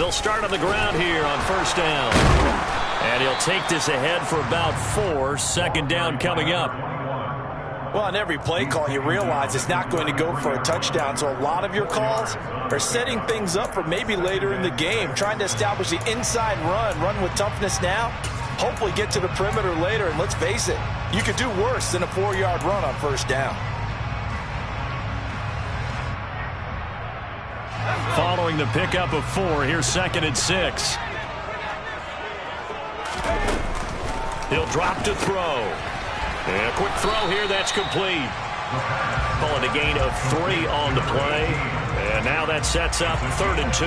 They'll start on the ground here on first down. And he'll take this ahead for about 4. Second down coming up. Well, on every play call, you realize it's not going to go for a touchdown. So a lot of your calls are setting things up for maybe later in the game, trying to establish the inside run with toughness now, hopefully get to the perimeter later. And let's face it, you could do worse than a 4-yard run on first down. Following the pickup of 4, here's 2nd and 6. He'll drop to throw. And a quick throw here, that's complete. Calling a gain of 3 on the play. And now that sets up 3rd and 2.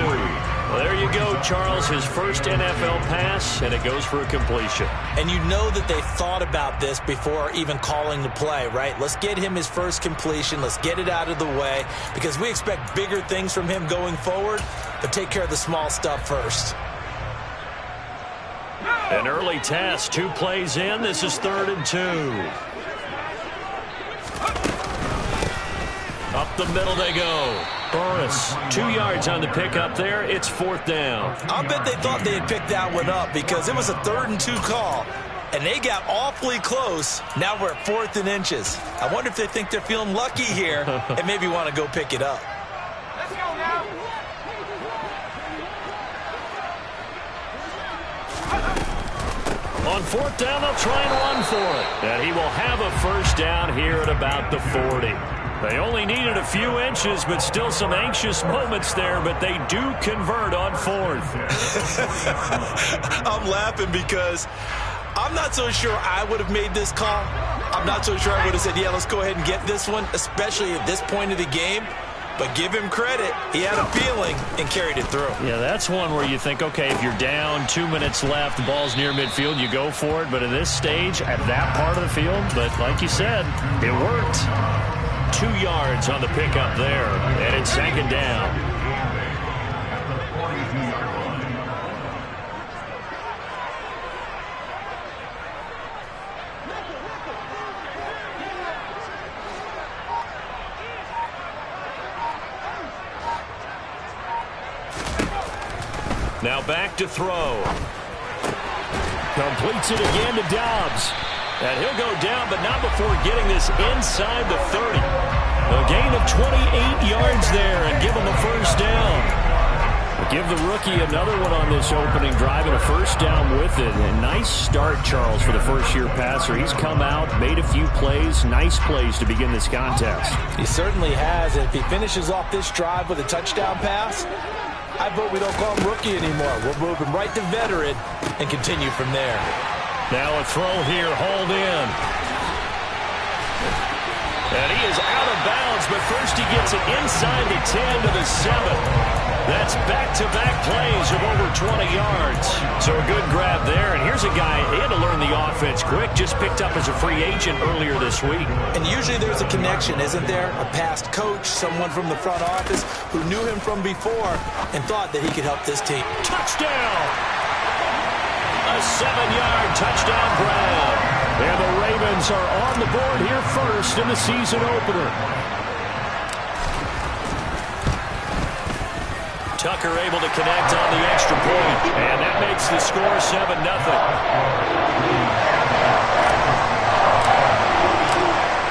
Well, there you go, Charles, his first NFL pass, and it goes for a completion. And you know that they thought about this before even calling the play, right? Let's get him his first completion. Let's get it out of the way because we expect bigger things from him going forward, but take care of the small stuff first. An early test, 2 plays in. This is 3rd and 2. Up the middle they go. Burris, 2 yards on the pickup there. It's 4th down. I bet they thought they had picked that one up because it was a 3rd and 2 call, and they got awfully close. Now we're at 4th and inches. I wonder if they think they're feeling lucky here and maybe want to go pick it up. Let's go now. On 4th down, they'll try and run for it. And he will have a first down here at about the 40. They only needed a few inches, but still some anxious moments there, but they do convert on 4th. I'm laughing because I'm not so sure I would have made this call. I'm not so sure I would have said, yeah, let's go ahead and get this one, especially at this point of the game. But give him credit. He had a feeling and carried it through. Yeah, that's one where you think, okay, if you're down, 2 minutes left, the ball's near midfield, you go for it. But at this stage, at that part of the field, but like you said, it worked. 2 yards on the pickup there, and it's 2nd down. Now back to throw. Completes it again to Dobbs. And he'll go down, but not before getting this inside the 30. A gain of 28 yards there and give him a first down. Give the rookie another one on this opening drive and a first down with it. A nice start, Charles, for the first-year passer. He's come out, made a few plays, nice plays to begin this contest. He certainly has. And if he finishes off this drive with a touchdown pass, I vote we don't call him rookie anymore. We'll move him right to veteran and continue from there. Now a throw here, hauled in. And he is out of bounds, but first he gets it inside the 10 to the 7. That's back-to-back plays of over 20 yards. So a good grab there. And here's a guy, he had to learn the offense quick, just picked up as a free agent earlier this week. And usually there's a connection, isn't there? A past coach, someone from the front office who knew him from before and thought that he could help this team. Touchdown! A 7-yard touchdown grab. And the Ravens are on the board here first in the season opener. Tucker able to connect on the extra point. And that makes the score 7-0.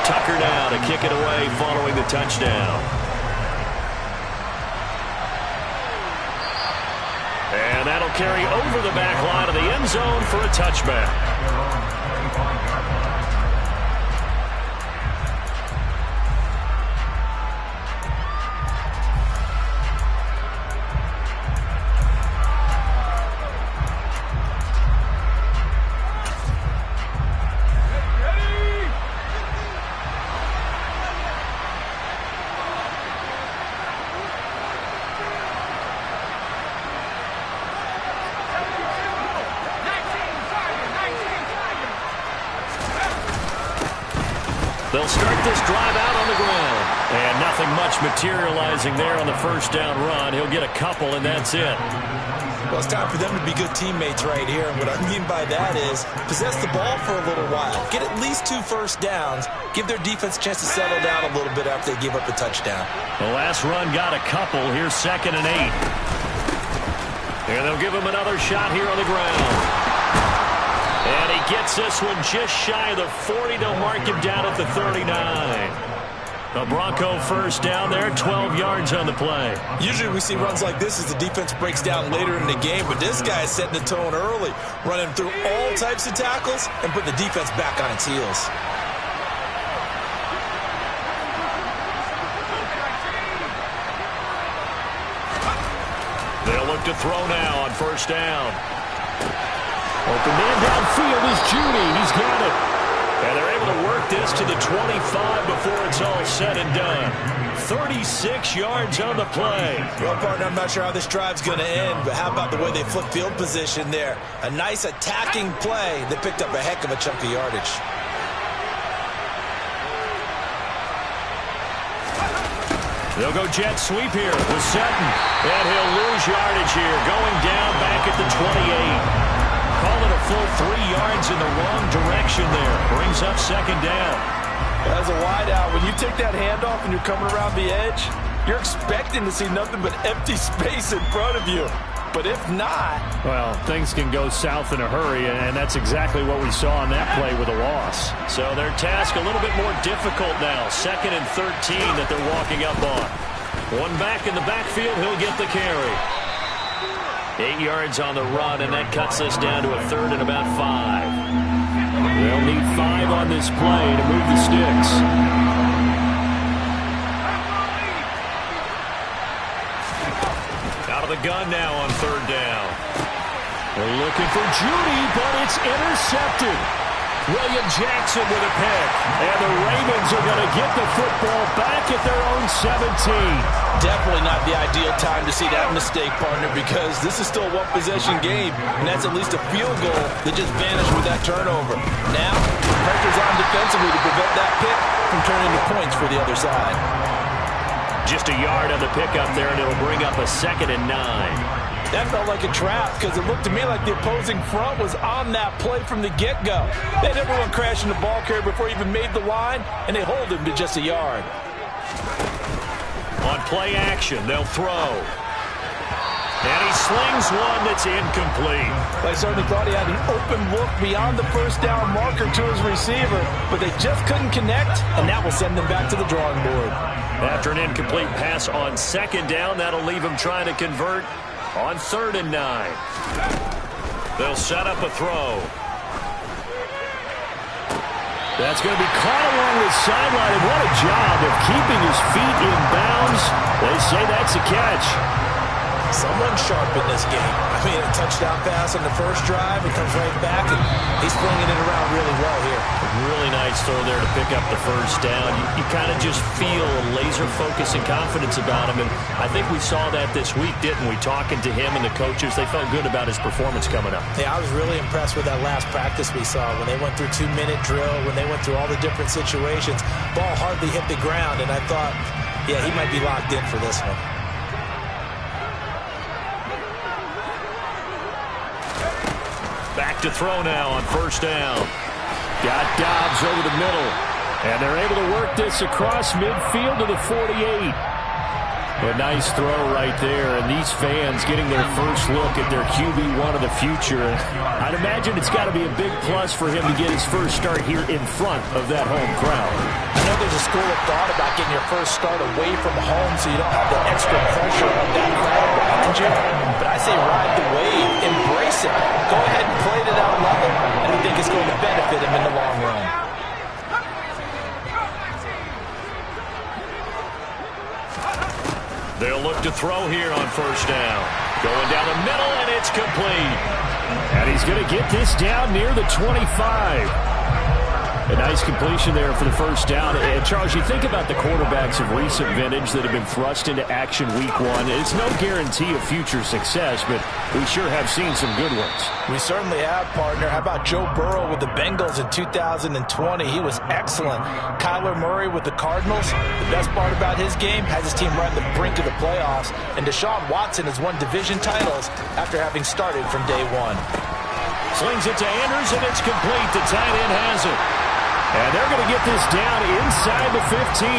Tucker now to kick it away following the touchdown. And that'll carry over the back line of the end zone for a touchback. They'll start this drive out on the ground. And nothing much materializing there on the first down run. He'll get a couple, and that's it. Well, it's time for them to be good teammates right here. And what I mean by that is possess the ball for a little while. Get at least 2 first downs. Give their defense a chance to settle down a little bit after they give up a touchdown. The last run got a couple. Here's 2nd and 8. And they'll give him another shot here on the ground. And he gets this one just shy of the 40. They'll mark him down at the 39. A Bronco first down there, 12 yards on the play. Usually we see runs like this as the defense breaks down later in the game, but this guy is setting the tone early, running through all types of tackles and putting the defense back on its heels. They'll look to throw now on first down. Open man downfield is Judy. He's got it. And they're able to work this to the 25 before it's all said and done. 36 yards on the play. Well, partner, I'm not sure how this drive's going to end, but how about the way they flip field position there? A nice attacking play that picked up a heck of a chunk of yardage. They'll go jet sweep here with Sutton. And he'll lose yardage here, going down back at the 28. Call it a full 3 yards in the wrong direction there. Brings up second down. As a wideout, when you take that handoff and you're coming around the edge, you're expecting to see nothing but empty space in front of you. But if not... well, things can go south in a hurry, and that's exactly what we saw on that play with a loss. So their task a little bit more difficult now. 2nd and 13 that they're walking up on. One back in the backfield, he'll get the carry. 8 yards on the run, and that cuts us down to a 3rd and about 5. They'll need 5 on this play to move the sticks. Out of the gun now on 3rd down. They're looking for Judy, but it's intercepted. William Jackson with a pick. And the Ravens are going to get the football back at their own 17. Definitely not the ideal time to see that mistake, partner, because this is still a one-possession game, and that's at least a field goal that just vanished with that turnover. Now, pressure's on defensively to prevent that pick from turning into points for the other side. Just a yard on the pickup there, and it'll bring up a 2nd and 9. That felt like a trap because it looked to me like the opposing front was on that play from the get-go. They had everyone crashing the ball carrier before he even made the line, and they hold him to just a yard. On play action, they'll throw. And he slings one that's incomplete. I certainly thought he had an open look beyond the first down marker to his receiver, but they just couldn't connect, and that will send them back to the drawing board. After an incomplete pass on 2nd down, that'll leave him trying to convert on 3rd and 9. They'll set up a throw. That's going to be caught along the sideline, and what a job of keeping his feet in bounds. They say that's a catch. Someone sharp in this game. I mean, a touchdown pass on the first drive. It comes right back, and he's flinging it around really well here. Really nice throw there to pick up the first down. You kind of just feel a laser focus and confidence about him, and I think we saw that this week, didn't we? Talking to him and the coaches, they felt good about his performance coming up. Yeah, I was really impressed with that last practice we saw when they went through 2-minute drill, when they went through all the different situations. Ball hardly hit the ground, and I thought, yeah, he might be locked in for this one. Back to throw now on first down. Got Dobbs over the middle. And they're able to work this across midfield to the 48. A nice throw right there. And these fans getting their first look at their QB1 of the future. I'd imagine it's got to be a big plus for him to get his first start here in front of that home crowd. I know there's a school of thought about getting your first start away from home so you don't have the extra pressure of that crowd behind you. But I say ride the wave, embrace it. Go ahead and play it at that level, and I think it's going to benefit him in the long run. They'll look to throw here on first down. Going down the middle, and it's complete. And he's going to get this down near the 25. A nice completion there for the first down. And Charles, you think about the quarterbacks of recent vintage that have been thrust into action week 1. It's no guarantee of future success, but we sure have seen some good ones. We certainly have, partner. How about Joe Burrow with the Bengals in 2020? He was excellent. Kyler Murray with the Cardinals. The best part about his game has his team right on the brink of the playoffs. And Deshaun Watson has won division titles after having started from day 1. Slings it to Andrews, and it's complete. The tight end has it. And they're going to get this down inside the 15.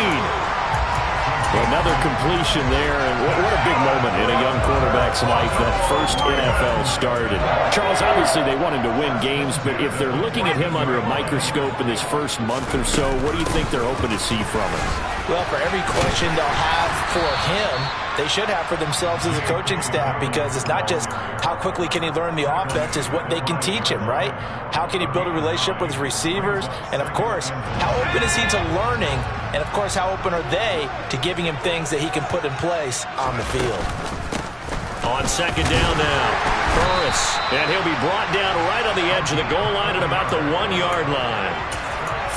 Another completion there, and what a big moment in a young quarterback's life, that first NFL start. And Charles, obviously they want him to win games, but if they're looking at him under a microscope in this first month or so, what do you think they're hoping to see from him? Well, for every question they'll have for him, they should have for themselves as a coaching staff, because it's not just how quickly can he learn the offense, it's what they can teach him, right? How can he build a relationship with his receivers? And, of course, how open is he to learning? And, of course, how open are they to giving him things that he can put in place on the field? On second down now, Burris, and he'll be brought down right on the edge of the goal line at about the 1-yard line.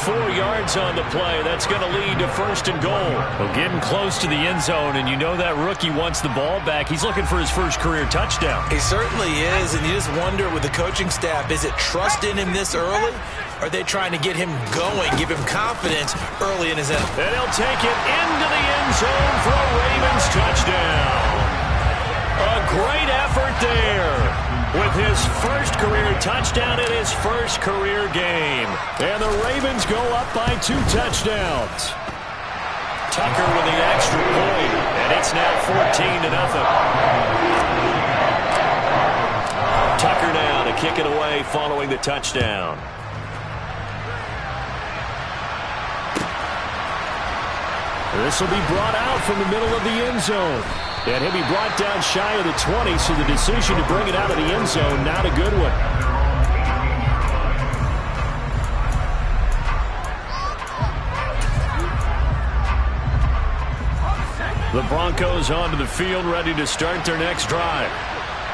4 yards on the play. That's going to lead to first and goal. Well, getting close to the end zone, and you know that rookie wants the ball back. He's looking for his first career touchdown. He certainly is, and you just wonder with the coaching staff, is it trust in him this early? Or are they trying to get him going, give him confidence early in his end? And he'll take it into the end zone for a Ravens touchdown. A great effort there with his first career touchdown in his first career game. And the Ravens go up by 2 touchdowns. Tucker with the extra point, and it's now 14-0. Tucker now to kick it away following the touchdown. This will be brought out from the middle of the end zone. And he'll be brought down shy of the 20, so the decision to bring it out of the end zone, not a good one. The Broncos onto the field, ready to start their next drive.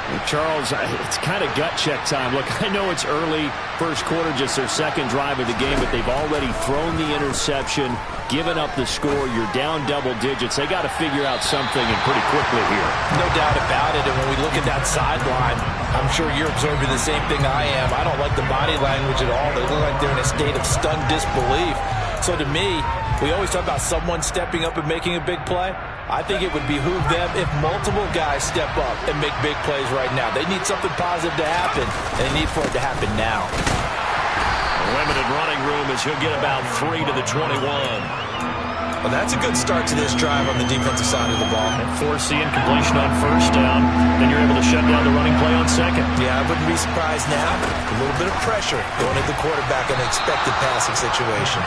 And Charles, it's kind of gut check time. Look, I know it's early, first quarter, just their second drive of the game, but they've already thrown the interception, given up the score. You're down double digits. They got to figure out something, and pretty quickly here. No doubt about it. And when we look at that sideline, I'm sure you're observing the same thing I am. I don't like the body language at all. They look like they're in a state of stunned disbelief. So to me, we always talk about someone stepping up and making a big play. I think it would behoove them if multiple guys step up and make big plays right now. They need something positive to happen, and they need for it to happen now. Limited running room as he'll get about 3 to the 21. Well, that's a good start to this drive on the defensive side of the ball. And force the incompletion on first down. Then you're able to shut down the running play on second. Yeah, I wouldn't be surprised now. A little bit of pressure going at the quarterback in an expected passing situation.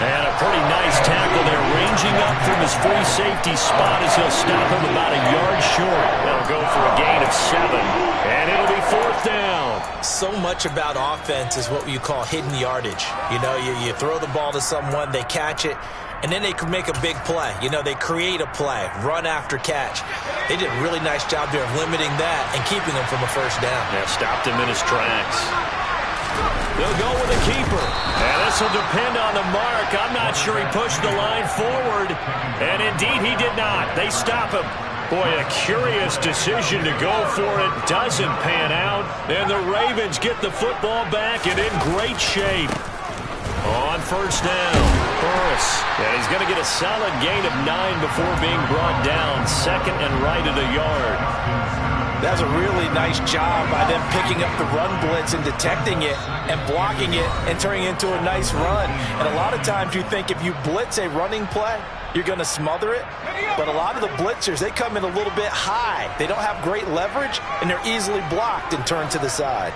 And a pretty nice tackle there, ranging up from his free safety spot as he'll stop him about a yard short. That'll go for a gain of 7, and it'll be 4th down. So much about offense is what you call hidden yardage. You know, you throw the ball to someone, they catch it, and then they can make a big play. You know, they create a play, run after catch. They did a really nice job there of limiting that and keeping him from a first down. Yeah, stopped him in his tracks. They'll go with a keeper. And this will depend on the mark. I'm not sure he pushed the line forward. And indeed, he did not. They stop him. Boy, a curious decision to go for it. Doesn't pan out. And the Ravens get the football back and in great shape. On first down, Burris. And he's going to get a solid gain of 9 before being brought down. Second and right at a yard. That's a really nice job by them picking up the run blitz and detecting it and blocking it and turning it into a nice run. And a lot of times you think if you blitz a running play, you're going to smother it. But a lot of the blitzers, they come in a little bit high. They don't have great leverage, and they're easily blocked and turned to the side.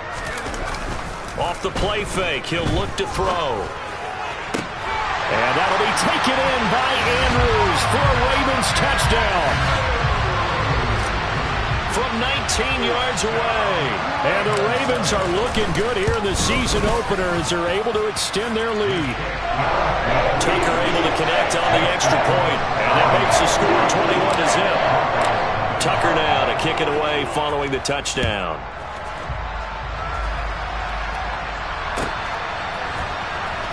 Off the play fake, he'll look to throw. And that'll be taken in by Andrews for a Ravens touchdown. From 19 yards away. And the Ravens are looking good here in the season opener as they're able to extend their lead. Tucker able to connect on the extra point, and that makes the score 21-0. Tucker now to kick it away following the touchdown.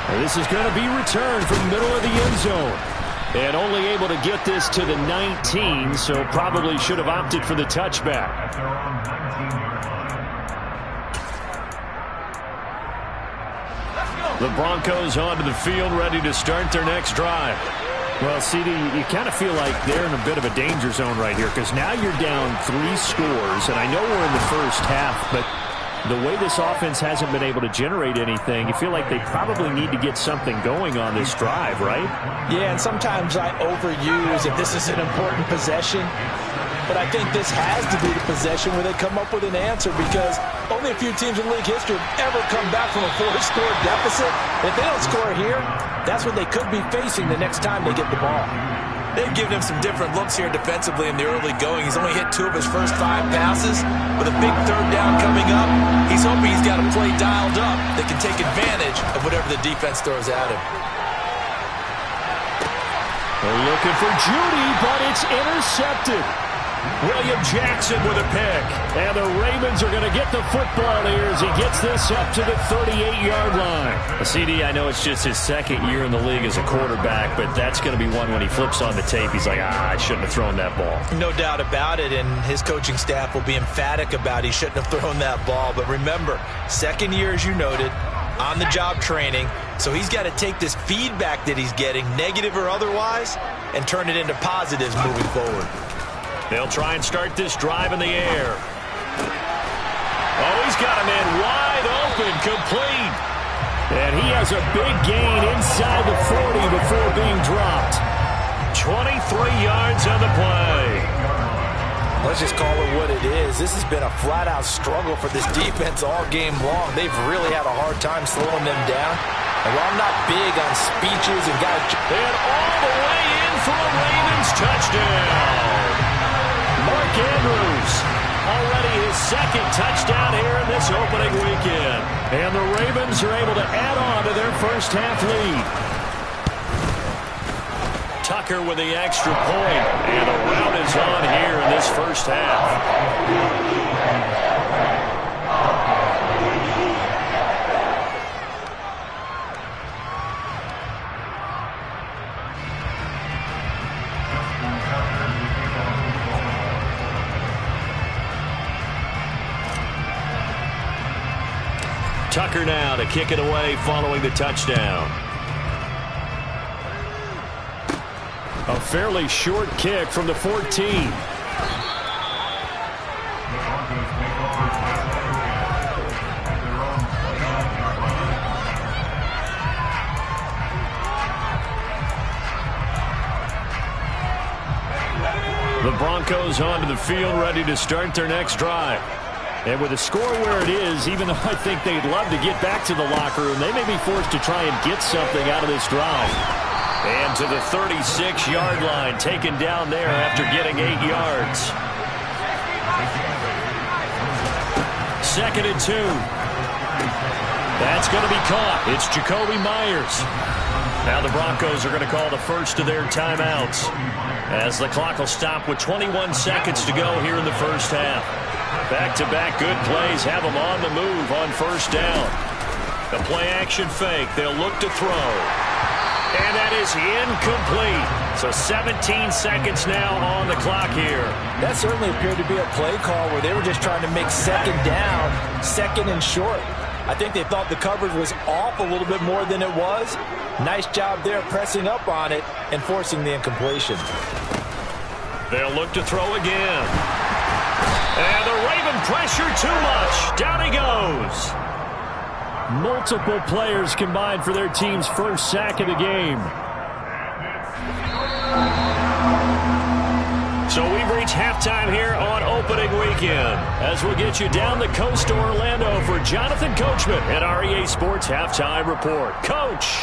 And this is going to be returned from the middle of the end zone. And only able to get this to the 19, so probably should have opted for the touchback. The Broncos onto the field, ready to start their next drive. Well, CD, you kind of feel like they're in a bit of a danger zone right here, because now you're down 3 scores, and I know we're in the first half, but the way this offense hasn't been able to generate anything, you feel like they probably need to get something going on this drive, right? Yeah, and sometimes I overuse if this is an important possession. But I think this has to be the possession where they come up with an answer, because only a few teams in league history have ever come back from a 4-score deficit. If they don't score here, that's what they could be facing the next time they get the ball. They've given him some different looks here defensively in the early going. He's only hit 2 of his first 5 passes. With a big third down coming up, he's hoping he's got a play dialed up that can take advantage of whatever the defense throws at him. They're looking for Judy, but it's intercepted. William Jackson with a pick. And the Ravens are going to get the football here as he gets this up to the 38-yard line. CD, I know it's just his second year in the league as a quarterback, but that's going to be one when he flips on the tape. He's like, I shouldn't have thrown that ball. No doubt about it, and his coaching staff will be emphatic about he shouldn't have thrown that ball. But remember, second year, as you noted, on-the-job training. So he's got to take this feedback that he's getting, negative or otherwise, and turn it into positives moving forward. They'll try and start this drive in the air. Oh, he's got a man wide open, complete. And he has a big gain inside the 40 before being dropped. 23 yards on the play. Let's just call it what it is. This has been a flat-out struggle for this defense all game long. They've really had a hard time slowing them down. And while I'm not big on speeches and guys... And all the way in for a Ravens touchdown. Mark Andrews, already his second touchdown here in this opening weekend. And the Ravens are able to add on to their first half lead. Tucker with the extra point, and the rout is on here in this first half. Tucker now to kick it away following the touchdown. A fairly short kick from the 14. The Broncos onto the field, ready to start their next drive. And with the score where it is, even though I think they'd love to get back to the locker room, they may be forced to try and get something out of this drive. And to the 36-yard line, taken down there after getting 8 yards. 2nd and 2. That's going to be caught. It's Jacoby Myers. Now the Broncos are going to call the first of their timeouts, as the clock will stop with 21 seconds to go here in the first half. Back-to-back good plays have them on the move on first down. The play-action fake. They'll look to throw. And that is incomplete. So 17 seconds now on the clock here. That certainly appeared to be a play call where they were just trying to make second down, second and short. I think they thought the coverage was off a little bit more than it was. Nice job there pressing up on it and forcing the incompletion. They'll look to throw again. And the Raven pressure too much. Down he goes. Multiple players combined for their team's first sack of the game. So we've reached halftime here on opening weekend, as we'll get you down the coast to Orlando for Jonathan Coachman at our EA Sports Halftime Report. Coach.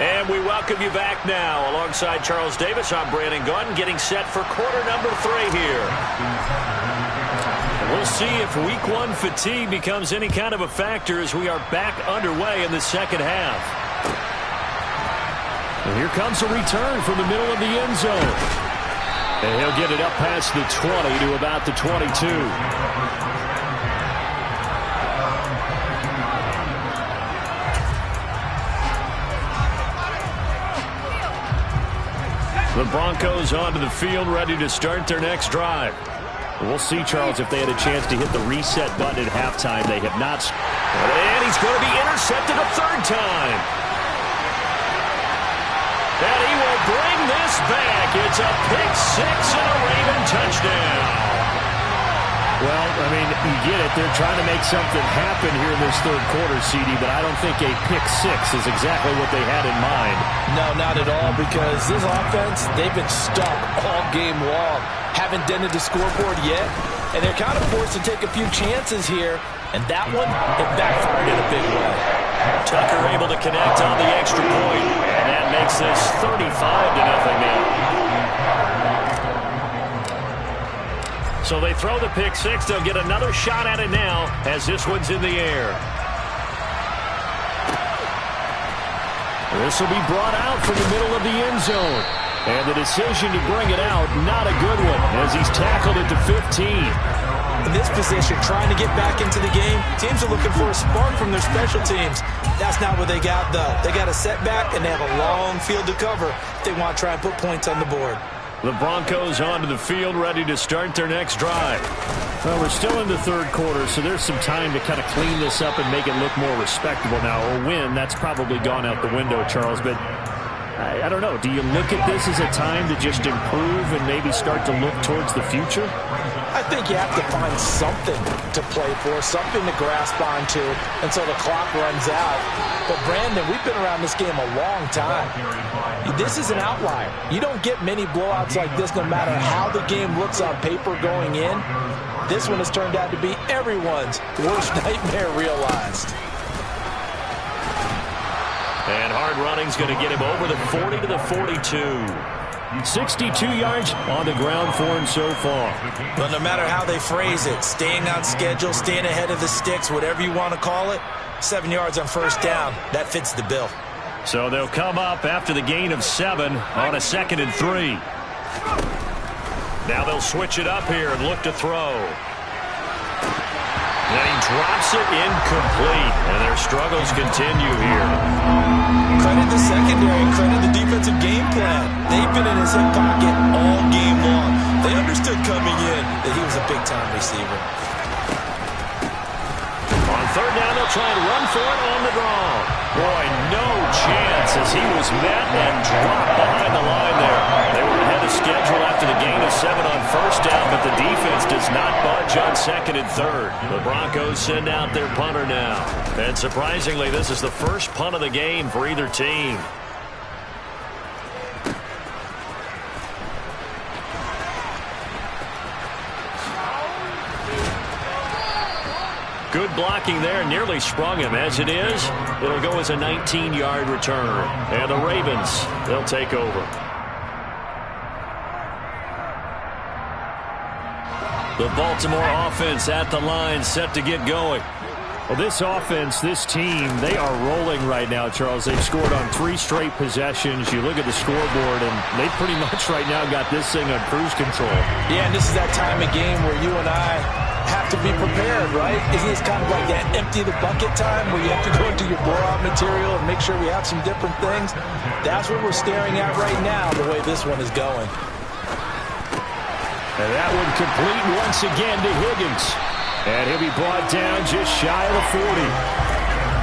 And we welcome you back now. Alongside Charles Davis, I'm Brandon Gunn, getting set for quarter number 3 here. And we'll see if week 1 fatigue becomes any kind of a factor as we are back underway in the second half. And here comes a return from the middle of the end zone. And he'll get it up past the 20 to about the 22. The Broncos onto the field, ready to start their next drive. We'll see, Charles, if they had a chance to hit the reset button at halftime. They have not. And he's going to be intercepted a third time. And he will bring this back. It's a pick-6 and a Raven touchdown. Well, I mean, you get it. They're trying to make something happen here in this third quarter, CD, but I don't think a pick-6 is exactly what they had in mind. No, not at all, because this offense, they've been stuck all game long. Haven't dented the scoreboard yet, and they're kind of forced to take a few chances here, and that one, it backfired in a big way. Tucker able to connect on the extra point, and that makes this 35-0 now. So they throw the pick-6. They'll get another shot at it now as this one's in the air. This will be brought out from the middle of the end zone. And the decision to bring it out, not a good one, as he's tackled at the 15. In this position, trying to get back into the game, teams are looking for a spark from their special teams. That's not what they got, though. They got a setback, and they have a long field to cover if they want to try and put points on the board. The Broncos onto the field, ready to start their next drive. Well, we're still in the third quarter, so there's some time to kind of clean this up and make it look more respectable now. A win, that's probably gone out the window, Charles, but I don't know. Do you look at this as a time to just improve and maybe start to look towards the future? I think you have to find something to play for, something to grasp onto until the clock runs out. But, Brandon, we've been around this game a long time. This is an outlier. You don't get many blowouts like this no matter how the game looks on paper going in. This one has turned out to be everyone's worst nightmare realized. And hard running's going to get him over the 40 to the 42. 62 yards on the ground for him so far. But no matter how they phrase it, staying on schedule, staying ahead of the sticks, whatever you want to call it, 7 yards on first down, that fits the bill. So they'll come up after the gain of 7 on a 2nd and 3. Now they'll switch it up here and look to throw. And he drops it incomplete, and their struggles continue here. Credit the secondary, credit the defensive game plan. They've been in his hip pocket all game long. They understood coming in that he was a big-time receiver. On third down, they'll try and run for it on the draw. Boy, no chance as he was met and dropped behind the line there. They were ahead of schedule after the gain of 7 on first down, but the defense does not budge on 2nd and 3rd. The Broncos send out their punter now. And surprisingly, this is the first punt of the game for either team. Good blocking there, nearly sprung him. As it is, it'll go as a 19-yard return. And the Ravens, they'll take over. The Baltimore offense at the line, set to get going. Well, this offense, this team, they are rolling right now, Charles. They've scored on 3 straight possessions. You look at the scoreboard, and they pretty much right now got this thing on cruise control. Yeah, and this is that time of game where you and I have to be prepared, right? Isn't this kind of like that empty the bucket time where you have to go into your blowout material and make sure we have some different things? That's what we're staring at right now, the way this one is going. And that one complete once again to Higgins. And he'll be brought down just shy of the 40.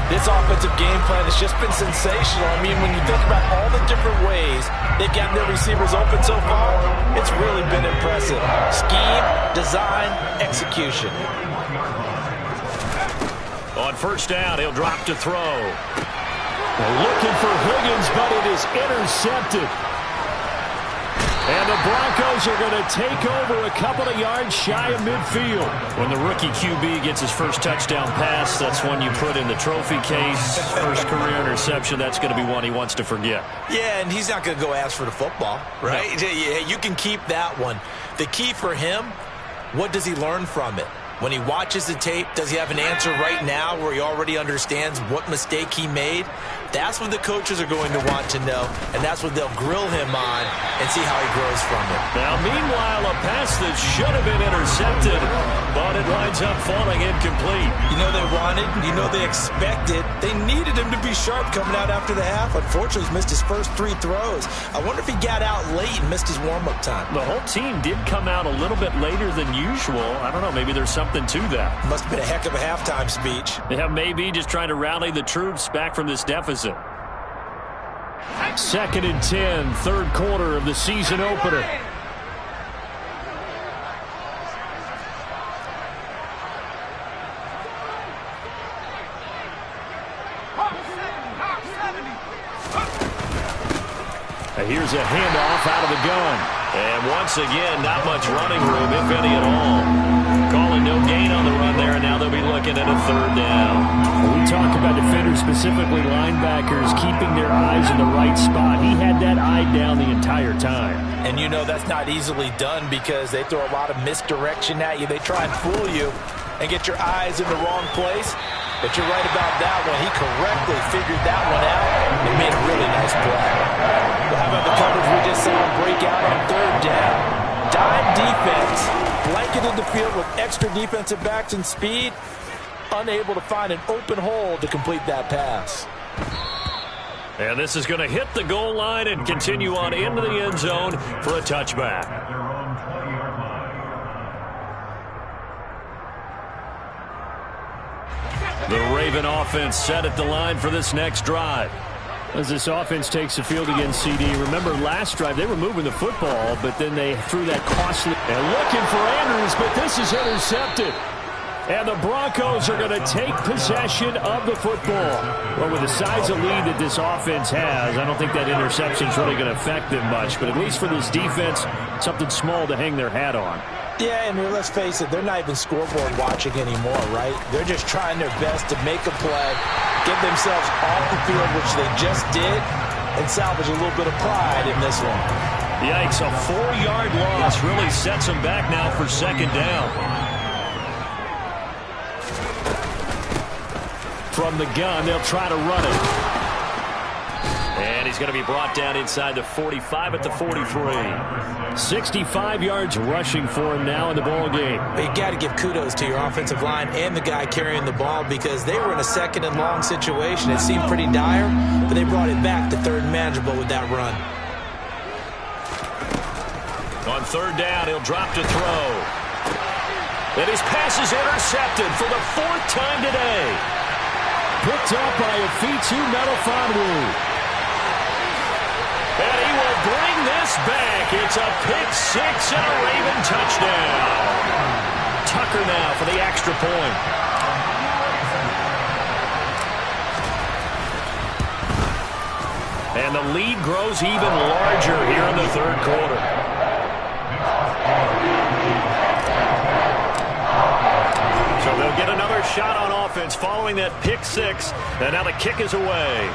This offensive game plan has just been sensational. I mean, when you think about all the different ways they've gotten their receivers open so far, it's really been impressive. Scheme, design, execution. On first down, he'll drop to throw. They're looking for Higgins, but it is intercepted. And the Broncos are going to take over a couple of yards shy of midfield. When the rookie QB gets his first touchdown pass, that's one you put in the trophy case. First career interception, that's going to be one he wants to forget. Yeah, and he's not going to go ask for the football, right? No. You can keep that one. The key for him, what does he learn from it? When he watches the tape, does he have an answer right now where he already understands what mistake he made? That's what the coaches are going to want to know, and that's what they'll grill him on and see how he grows from it. Now, meanwhile, a pass that should have been intercepted, but it winds up falling incomplete. You know they wanted, you know they expected. They needed him to be sharp coming out after the half. Unfortunately, he's missed his first 3 throws. I wonder if he got out late and missed his warm-up time. The whole team did come out a little bit later than usual. I don't know, maybe there's something to that. Must have been a heck of a halftime speech. Yeah, maybe just trying to rally the troops back from this deficit. 2nd and 10, third quarter of the season opener. Here's a handoff out of the gun. And once again, not much running room, if any at all. Calling no gain on the run there, and now they'll be looking at a 3rd down. When we talk about defenders, specifically linebackers, keeping their eyes in the right spot. He had that eye down the entire time. And you know that's not easily done because they throw a lot of misdirection at you. They try and fool you and get your eyes in the wrong place. But you're right about that one. He correctly figured that one out and made a really nice play. Well, how about the coverage we just saw him break out on 3rd down? Dime defense, blanketed the field with extra defensive backs and speed, unable to find an open hole to complete that pass. And this is going to hit the goal line and continue on into the end zone for a touchback. The Raven offense set at the line for this next drive. As this offense takes the field against CD, remember last drive they were moving the football, but then they threw that costly. And looking for Andrews, but this is intercepted. And the Broncos are going to take possession of the football. Well, with the size of lead that this offense has, I don't think that interception is really going to affect them much. But at least for this defense, something small to hang their hat on. Yeah, and let's face it, they're not even scoreboard watching anymore, right? They're just trying their best to make a play, get themselves off the field, which they just did, and salvage a little bit of pride in this one. Yikes, a 4-yard loss really sets them back now for 2nd down. From the gun, they'll try to run it. And he's going to be brought down inside the 45 at the 43. 65 yards rushing for him now in the ball game. You got to give kudos to your offensive line and the guy carrying the ball because they were in a 2nd and long situation. It seemed pretty dire, but they brought it back to 3rd and manageable with that run. On 3rd down, he'll drop to throw. And his pass is intercepted for the 4th time today. Picked up by Afitu Melifonwu. And he will bring this back. It's a pick-6 and a Raven touchdown. Tucker now for the extra point. And the lead grows even larger here in the 3rd quarter. So they'll get another shot on offense following that pick-6. And now the kick is away.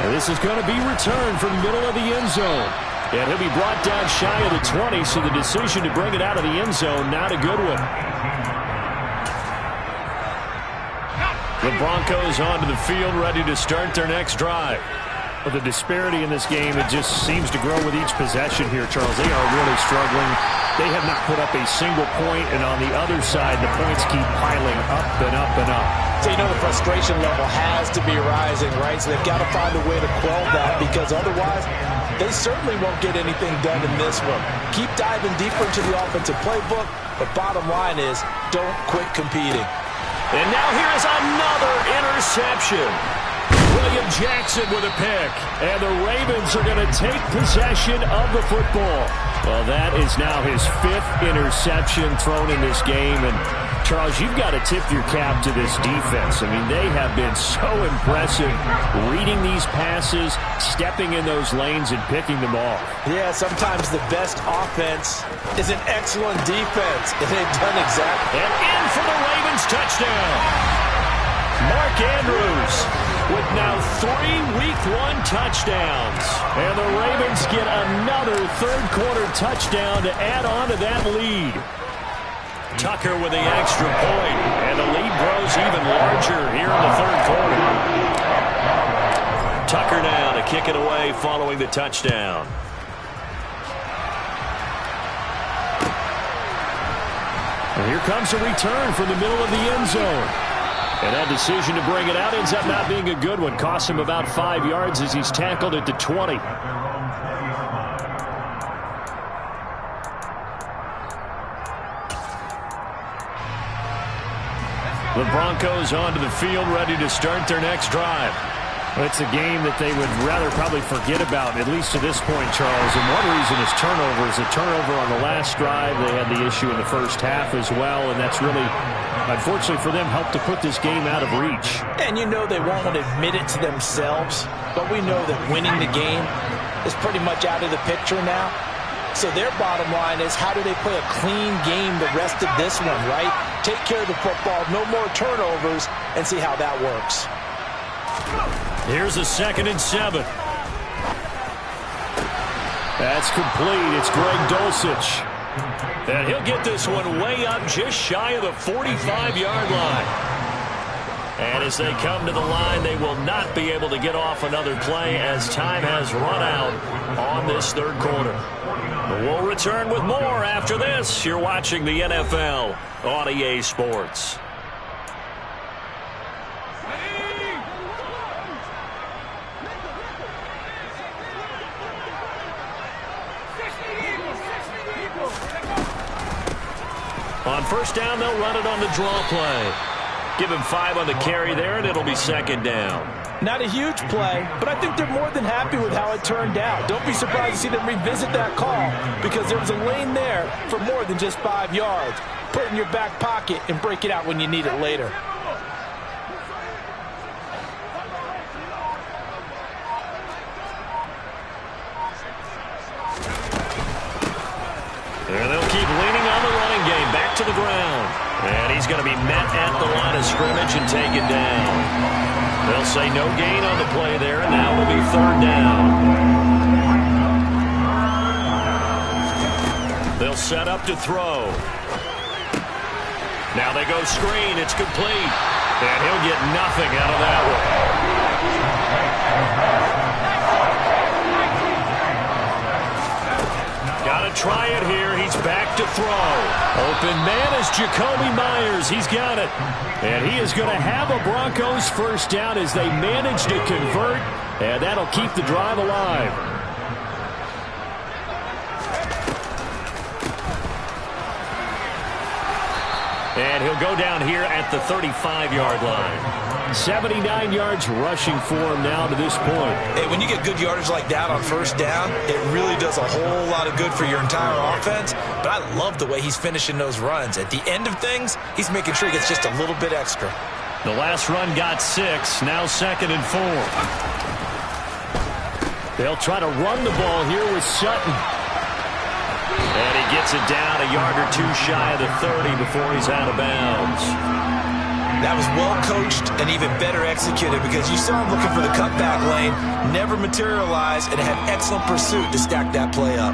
And this is going to be returned from the middle of the end zone. And he'll be brought down shy of the 20, so the decision to bring it out of the end zone, not a good one. The Broncos onto the field, ready to start their next drive. But the disparity in this game, it just seems to grow with each possession here, Charles. They are really struggling. They have not put up a single point, and on the other side, the points keep piling up and up and up. So you know the frustration level has to be rising, right? So they've got to find a way to quell that because otherwise they certainly won't get anything done in this one. Keep diving deeper into the offensive playbook, but bottom line is don't quit competing. And now here is another interception. William Jackson with a pick. And the Ravens are going to take possession of the football. Well, that is now his 5th interception thrown in this game. And Charles, you've got to tip your cap to this defense. I mean, they have been so impressive reading these passes, stepping in those lanes, and picking them off. Yeah, sometimes the best offense is an excellent defense. And they've done exactly. And in for the Ravens touchdown. Mark Andrews. with now 3 Week 1 touchdowns. And the Ravens get another third-quarter touchdown to add on to that lead. Tucker with the extra point, and the lead grows even larger here in the third quarter. Tucker now to kick it away following the touchdown. And here comes a return from the middle of the end zone. And that decision to bring it out ends up not being a good one. Costs him about 5 yards as he's tackled at the 20. The Broncos onto the field, ready to start their next drive. Well, it's a game that they would rather probably forget about, at least to this point, Charles. And one reason is turnovers. A turnover on the last drive. They had the issue in the first half as well, and that's really, unfortunately for them, helped to put this game out of reach. And you know they won't admit it to themselves, but we know that winning the game is pretty much out of the picture now. So their bottom line is, how do they play a clean game the rest of this one, right? Take care of the football, no more turnovers, and see how that works. Here's a 2nd and 7. That's complete. It's Greg Dulcich. And he'll get this one way up just shy of the 45-yard line. And as they come to the line, they will not be able to get off another play as time has run out on this third quarter. We'll return with more after this. You're watching the NFL on EA Sports. On first down, they'll run it on the draw play. Give him 5 on the carry there, and it'll be 2nd down. Not a huge play, but I think they're more than happy with how it turned out. Don't be surprised to see them revisit that call, because there was a lane there for more than just 5 yards. Put it in your back pocket and break it out when you need it later. And they'll keep leaning on the running game. Back to the ground. And he's going to be met at the line of scrimmage and taken down. They'll say no gain on the play there, and now it'll be 3rd down. They'll set up to throw. Now they go screen. It's complete. And he'll get nothing out of that one. Try it here. He's back to throw. Open man is Jacoby Myers. He's got it. And he is going to have a Broncos first down as they manage to convert. And that'll keep the drive alive. And he'll go down here at the 35-yard line. 79 yards rushing for him now to this point. Hey, when you get good yardage like that on first down, it really does a whole lot of good for your entire offense. But I love the way he's finishing those runs. At the end of things, he's making sure he gets just a little bit extra. The last run got 6, now 2nd and 4. They'll try to run the ball here with Sutton. And he gets it down a yard or 2 shy of the 30 before he's out of bounds. That was well coached and even better executed, because you saw him looking for the cutback lane, never materialized, and had excellent pursuit to stack that play up.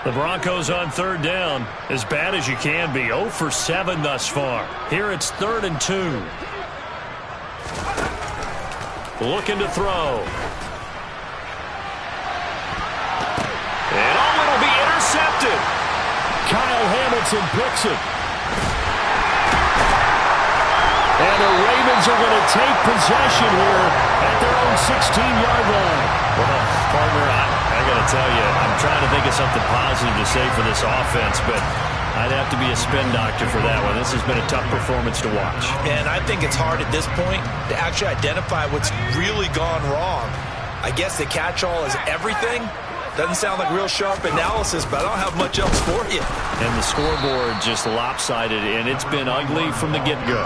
The Broncos on 3rd down, as bad as you can be. 0 for 7 thus far. Here it's 3rd and 2. Looking to throw. And it'll be intercepted. Kyle Hamilton picks it. And the Ravens are going to take possession here at their own 16-yard line. Well, partner, I got to tell you, I'm trying to think of something positive to say for this offense, but I'd have to be a spin doctor for that one. This has been a tough performance to watch. And I think it's hard at this point to actually identify what's really gone wrong. I guess the catch-all is everything. Doesn't sound like real sharp analysis, but I don't have much else for you. And the scoreboard just lopsided, and it's been ugly from the get-go.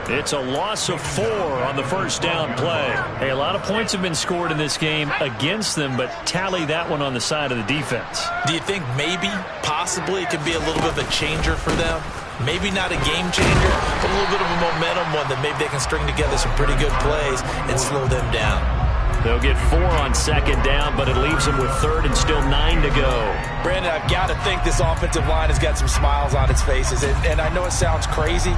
It's a loss of 4 on the first down play. Hey, a lot of points have been scored in this game against them, but tally that one on the side of the defense. Do you think maybe, possibly, it could be a little bit of a changer for them? Maybe not a game changer, but a little bit of a momentum one that maybe they can string together some pretty good plays and slow them down. They'll get 4 on second down, but it leaves them with third and still 9 to go. Brandon, I've got to think this offensive line has got some smiles on its faces. And I know it sounds crazy,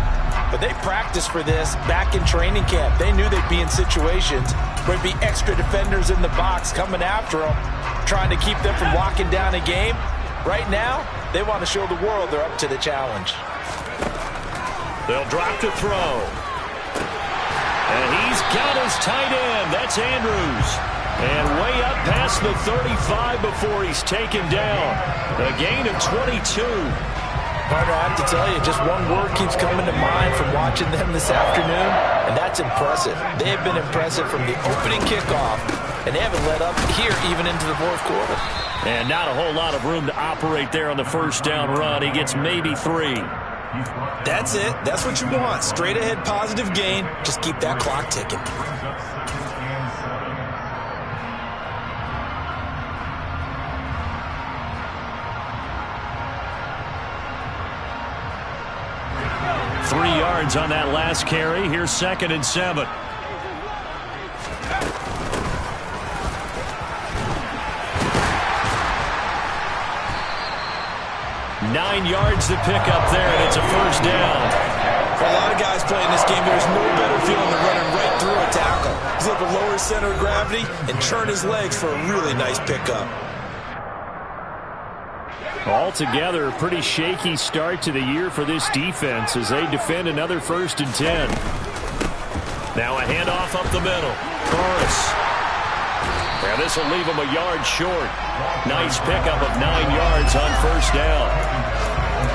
but they practiced for this back in training camp. They knew they'd be in situations where there'd be extra defenders in the box coming after them, trying to keep them from locking down a game. Right now, they want to show the world they're up to the challenge. They'll drop to throw. And he's got his tight end. That's Andrews. And way up past the 35 before he's taken down. A gain of 22. Partner, I have to tell you, just one word keeps coming to mind from watching them this afternoon, and that's impressive. They have been impressive from the opening kickoff, and they haven't let up here even into the fourth quarter. And not a whole lot of room to operate there on the first down run. He gets maybe 3. That's it. That's what you want. Straight ahead positive gain. Just keep that clock ticking. Three yards on that last carry. Here's 2nd and 7. Nine yards to pick up there, and it's a first down. For a lot of guys playing this game, there's no better feeling than running right through a tackle. He's able to lower his center of gravity and turn his legs for a really nice pickup. Altogether, a pretty shaky start to the year for this defense as they defend another 1st and 10. Now a handoff up the middle. Torres. And this will leave him a yard short. Nice pickup of 9 yards on first down.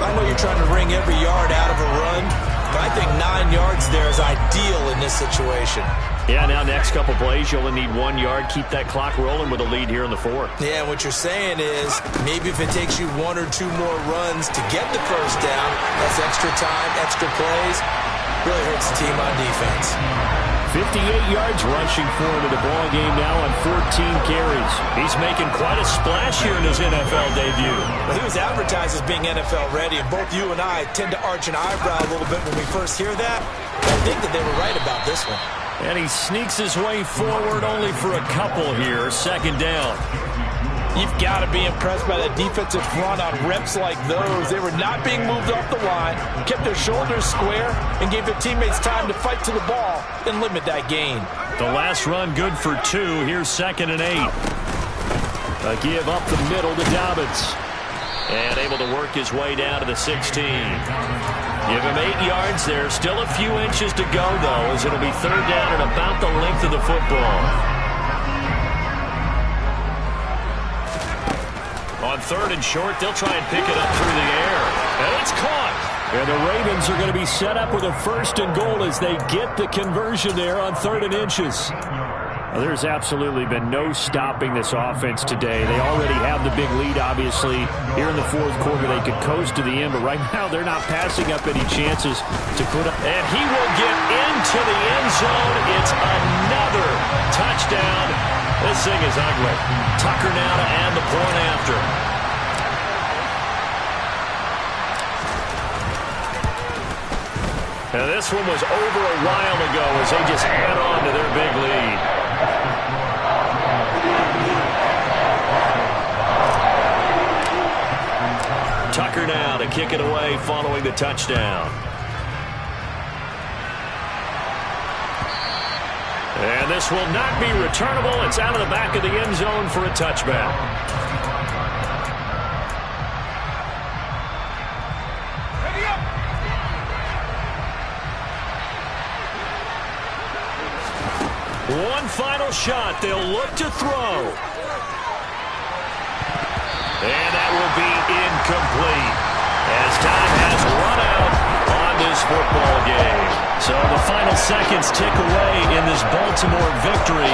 I know you're trying to wring every yard out of a run, but I think 9 yards there is ideal in this situation. Yeah, now next couple plays, you'll only need 1 yard. Keep that clock rolling with a lead here in the 4th. Yeah, and what you're saying is maybe if it takes you 1 or 2 more runs to get the first down, that's extra time, extra plays, really hurts the team on defense. 58 yards rushing for him in the ball game now on 14 carries. He's making quite a splash here in his NFL debut. Well, he was advertised as being NFL ready, and both you and I tend to arch an eyebrow a little bit when we first hear that. I think that they were right about this one. And he sneaks his way forward only for a couple here. 2nd down. You've got to be impressed by that defensive front on reps like those. They were not being moved off the line, kept their shoulders square, and gave their teammates time to fight to the ball and limit that gain. The last run good for 2. Here's 2nd and 8. A give up the middle to Dobbins. And able to work his way down to the 16. Give him 8 yards there. Still a few inches to go, though, as it'll be 3rd down and about the length of the football. On 3rd and short, they'll try and pick it up through the air. And it's caught. And the Ravens are going to be set up with a 1st and goal as they get the conversion there on 3rd and inches. Well, there's absolutely been no stopping this offense today. They already have the big lead, obviously. Here in the 4th quarter, they could coast to the end, but right now they're not passing up any chances to put up. And he will get into the end zone. It's another touchdown. This thing is ugly. Tucker now to add the point after. Now this one was over a while ago as they just add on to their big lead. Tucker now to kick it away following the touchdown. And this will not be returnable. It's out of the back of the end zone for a touchback. One final shot. They'll look to throw. And that will be incomplete as time has run out on this football game. So the final seconds tick away in this Baltimore victory.